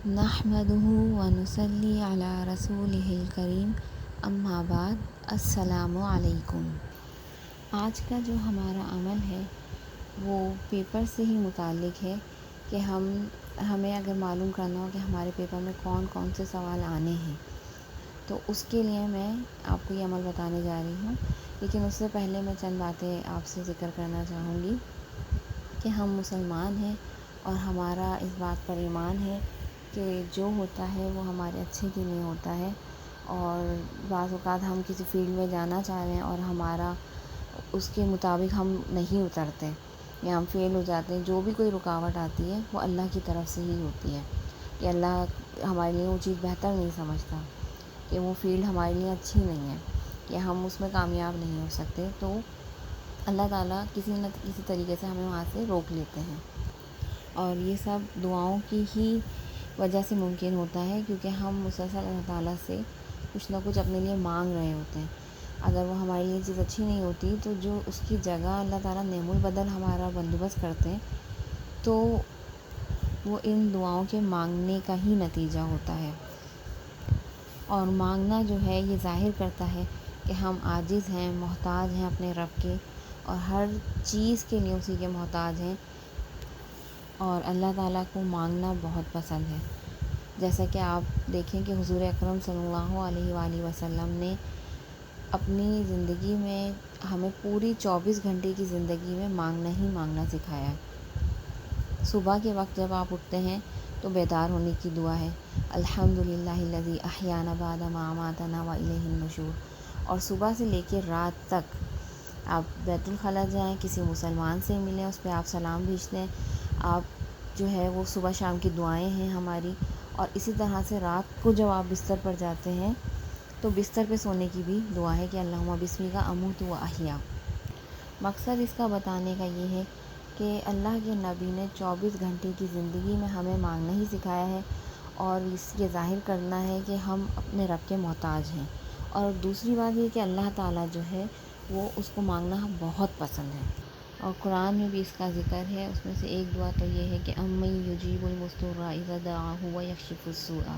نحمده ونصلی علی رسولہ الکریم، اما بعد، السلام علیکم۔ آج کا جو ہمارا عمل ہے وہ پیپر سے ہی متعلق ہے کہ ہمیں اگر معلوم کرنا ہو کہ ہمارے پیپر میں کون کون سے سوال آنے ہیں تو اس کے لیے میں آپ کو یہ عمل بتانے جا رہی ہوں، لیکن اس سے پہلے میں چند باتیں آپ سے ذکر کرنا چاہوں گی کہ ہم مسلمان ہیں اور ہمارا اس بات پر ایمان ہے کہ جو ہوتا ہے وہ ہمارے اچھے کے لیے ہوتا ہے، اور بعض اوقات ہم کسی فیلڈ میں جانا چاہ رہے ہیں اور ہمارا اس کے مطابق ہم نہیں اترتے یا ہم فیل ہو جاتے ہیں، جو بھی کوئی رکاوٹ آتی ہے وہ اللہ کی طرف سے ہی ہوتی ہے کہ اللہ ہمارے لیے وہ چیز بہتر نہیں سمجھتا، کہ وہ فیلڈ ہمارے لیے اچھی نہیں ہے، کہ ہم اس میں کامیاب نہیں ہو سکتے، تو اللہ تعالیٰ کسی نہ کسی طریقے سے ہمیں وہاں سے روک لیتے ہیں، اور یہ سب دعاؤں کی ہی وجہ سے ممکن ہوتا ہے، کیونکہ ہم مسلسل اللہ تعالیٰ سے کچھ نہ کچھ اپنے لیے مانگ رہے ہوتے ہیں۔ اگر وہ ہمارے لیے چیز اچھی نہیں ہوتی تو جو اس کی جگہ اللہ تعالیٰ نعم البدل ہمارا بندوبست کرتے ہیں تو وہ ان دعاؤں کے مانگنے کا ہی نتیجہ ہوتا ہے، اور مانگنا جو ہے یہ ظاہر کرتا ہے کہ ہم عاجز ہیں، محتاج ہیں اپنے رب کے، اور ہر چیز کے لیے اسی کے محتاج ہیں، اور اللہ تعالیٰ کو مانگنا بہت پسند ہے۔ جیسا کہ آپ دیکھیں کہ حضور اکرم صلی اللہ علیہ وآلہ وسلم نے اپنی زندگی میں ہمیں پوری 24 گھنٹے کی زندگی میں مانگنا ہی مانگنا سکھایا ہے۔ صبح کے وقت جب آپ اٹھتے ہیں تو بیدار ہونے کی دعا ہے، الحمدللہ الذی احیانا بعد ما اماتنا والیہ النشور، اور صبح سے لے کے رات تک آپ بیت الخلاء جائیں، کسی مسلمان سے ملیں، اس پہ آپ سلام بھیجتے ہیں، آپ جو ہے وہ صبح شام کی دعائیں ہیں ہماری، اور اسی طرح سے رات کو جب آپ بستر پر جاتے ہیں تو بستر پہ سونے کی بھی دعا ہے کہ اللہم بسمک اموت و احیا۔ مقصد اس کا بتانے کا یہ ہے کہ اللہ کے نبی نے 24 گھنٹے کی زندگی میں ہمیں مانگنا ہی سکھایا ہے، اور اس یہ ظاہر کرنا ہے کہ ہم اپنے رب کے محتاج ہیں، اور دوسری بات یہ کہ اللہ تعالیٰ جو ہے وہ اس کو مانگنا بہت پسند ہے، اور قرآن میں بھی اس کا ذکر ہے۔ اس میں سے ایک دعا تو یہ ہے کہ امن یجیب المضطر اذا دعاہ ویکشف السوء۔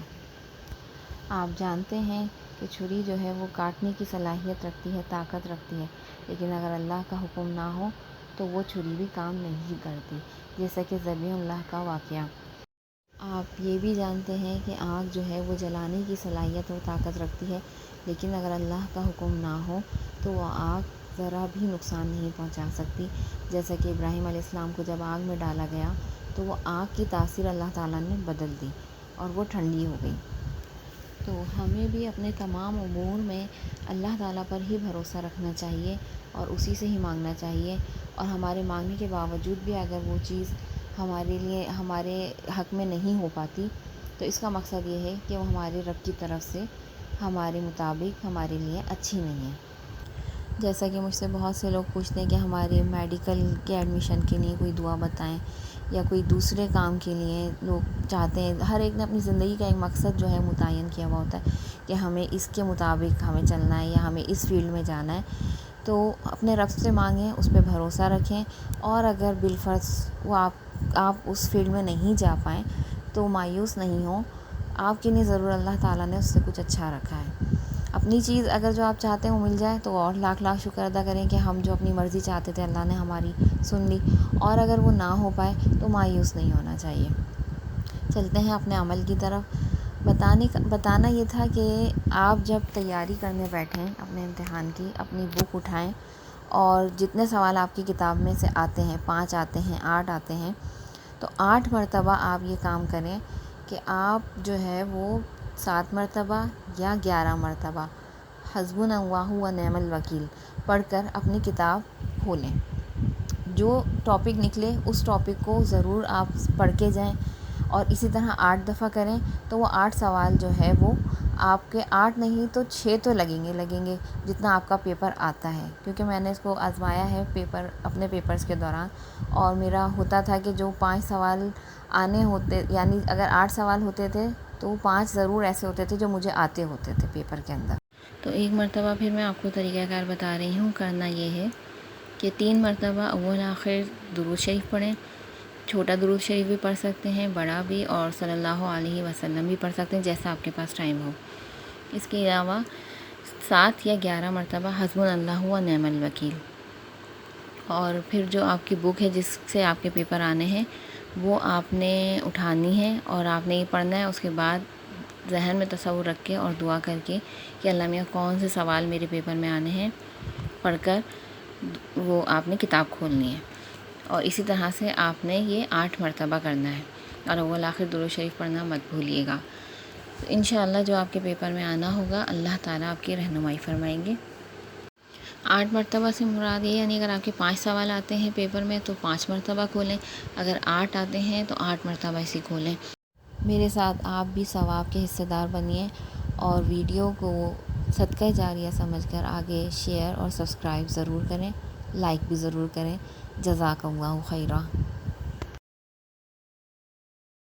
آپ جانتے ہیں کہ چھری جو ہے وہ کاٹنے کی صلاحیت رکھتی ہے، طاقت رکھتی ہے، لیکن اگر اللہ کا حکم نہ ہو تو وہ چھری بھی کام نہیں کرتی، جیسا کہ ذبیح اللہ کا واقعہ۔ آپ یہ بھی جانتے ہیں کہ آگ جو ہے وہ جلانے کی صلاحیت اور طاقت رکھتی ہے، لیکن اگر اللہ کا حکم نہ ہو تو وہ آگ ذرا بھی نقصان نہیں پہنچا سکتی، جیسا کہ ابراہیم علیہ السلام کو جب آگ میں ڈالا گیا تو وہ آگ کی تاثیر اللہ تعالیٰ نے بدل دی اور وہ ٹھنڈی ہو گئی۔ تو ہمیں بھی اپنے تمام امور میں اللہ تعالیٰ پر ہی بھروسہ رکھنا چاہیے اور اسی سے ہی مانگنا چاہیے، اور ہمارے مانگنے کے باوجود بھی اگر وہ چیز ہمارے لیے ہمارے حق میں نہیں ہو پاتی تو اس کا مقصد یہ ہے کہ وہ ہمارے رب کی طرف سے ہمارے مطابق ہمارے لیے اچھی نہیں ہے۔ جیسا کہ مجھ سے بہت سے لوگ پوچھتے ہیں کہ ہمارے میڈیکل کے ایڈمیشن کے لیے کوئی دعا بتائیں، یا کوئی دوسرے کام کے لیے لوگ چاہتے ہیں، ہر ایک نے اپنی زندگی کا ایک مقصد جو ہے متعین کیا ہوا ہوتا ہے کہ ہمیں اس کے مطابق ہمیں چلنا ہے یا ہمیں اس فیلڈ میں جانا ہے، تو اپنے رب سے مانگیں، اس پہ بھروسہ رکھیں، اور اگر بالفرض وہ آپ اس فیلڈ میں نہیں جا پائیں تو مایوس نہیں ہوں، آپ کے لیے ضرور اللہ تعالیٰ نے اس سے کچھ اچھا رکھا ہے۔ اپنی چیز اگر جو آپ چاہتے ہیں وہ مل جائے تو اور لاکھ لاکھ شکر ادا کریں کہ ہم جو اپنی مرضی چاہتے تھے اللہ نے ہماری سن لی، اور اگر وہ نہ ہو پائے تو مایوس نہیں ہونا چاہیے۔ چلتے ہیں اپنے عمل کی طرف۔ بتانا یہ تھا کہ آپ جب تیاری کرنے بیٹھیں اپنے امتحان کی، اپنی بک اٹھائیں، اور جتنے سوال آپ کی کتاب میں سے آتے ہیں، 5 آتے ہیں، 8 آتے ہیں، تو 8 مرتبہ آپ یہ کام کریں کہ آپ جو ہے وہ 7 مرتبہ یا 11 مرتبہ حسبنا اللہ و نعم الوکیل پڑھ کر اپنی کتاب کھولیں۔ جو ٹاپک نکلے اس ٹاپک کو ضرور آپ پڑھ کے جائیں، اور اسی طرح 8 دفعہ کریں تو وہ 8 سوال جو ہے وہ آپ کے 8 نہیں تو 6 تو لگیں گے جتنا آپ کا پیپر آتا ہے، کیونکہ میں نے اس کو آزمایا ہے اپنے پیپرز کے دوران، اور میرا ہوتا تھا کہ جو 5 سوال آنے ہوتے، یعنی اگر 8 سوال ہوتے تھے تو 5 ضرور ایسے ہوتے تھے جو مجھے آتے ہوتے تھے پیپر کے اندر۔ تو ایک مرتبہ پھر میں آپ کو طریقہ کار بتا رہی ہوں۔ کرنا یہ ہے کہ 3 مرتبہ اول آخر درود شریف پڑھیں، چھوٹا درود شریف بھی پڑھ سکتے ہیں، بڑا بھی، اور صلی اللہ علیہ وسلم بھی پڑھ سکتے ہیں، جیسا آپ کے پاس ٹائم ہو۔ اس کے علاوہ 7 یا 11 مرتبہ حسبنا اللہ و نعم الوکیل۔ اور پھر جو آپ کی بک ہے جس سے آپ کے پیپر آنے ہیں وہ آپ نے اٹھانی ہے اور آپ نے یہ پڑھنا ہے۔ اس کے بعد ذہن میں تصور رکھ کے اور دعا کر کے کہ اللہ میاں کون سے سوال میرے پیپر میں آنے ہیں، پڑھ کر وہ آپ نے کتاب کھولنی ہے، اور اسی طرح سے آپ نے یہ 8 مرتبہ کرنا ہے، اور اول آخر درود شریف پڑھنا مت بھولیے گا۔ تو انشاءاللہ جو آپ کے پیپر میں آنا ہوگا اللہ تعالیٰ آپ کی رہنمائی فرمائیں گے۔ 8 مرتبہ سے مراد یہ، یعنی اگر آپ کے 5 سوال آتے ہیں پیپر میں تو 5 مرتبہ کھولیں، اگر 8 آتے ہیں تو 8 مرتبہ اسی کھولیں۔ میرے ساتھ آپ بھی ثواب کے حصے دار بنیے، اور ویڈیو کو صدقہ جاریہ سمجھ کر آگے شیئر اور سبسکرائب ضرور کریں، لائک بھی ضرور کریں۔ جزاک اللہ خیرہ۔